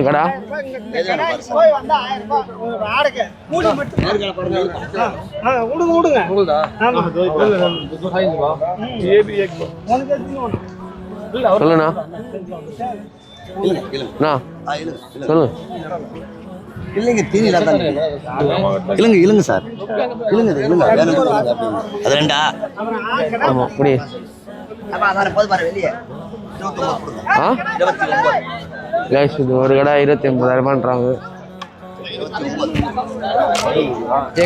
கடா சொல்லுண்ணா சொல்லு இல்லைங்க தீனில தான் இல்லைங்க இல்லைங்க சார் இல்லைங்க இல்லைங்க அது ரெண்டா ஆமாம் அப்படி கைஸ் இது ஒரு கடை 29,000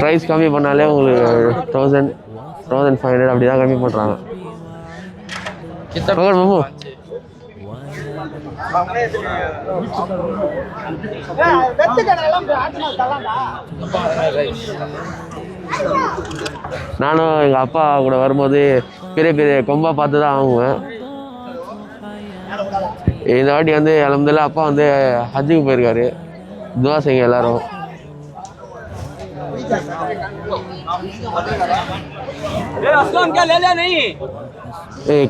ப்ரைஸ் கம்மி பண்ணாலே உங்களுக்கு 1,500 அப்படி தான் கம்மி பண்ணுறாங்க. மாமு நானும் எங்கள் அப்பா கூட வரும்போது பெரிய பெரிய கொம்பா பார்த்து தான் வாங்குவேன். இந்த வாட்டி வந்து அல்ஹம்துலில்லாஹ் அப்பா வந்து ஹஜ்ஜுக்கு போயிருக்காரு. துவா செய்யுங்க எல்லாரும்.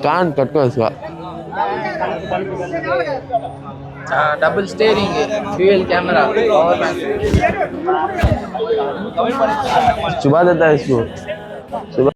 कान कट को इसका double steering fuel camera power bank चुबा देता है इसको सुबह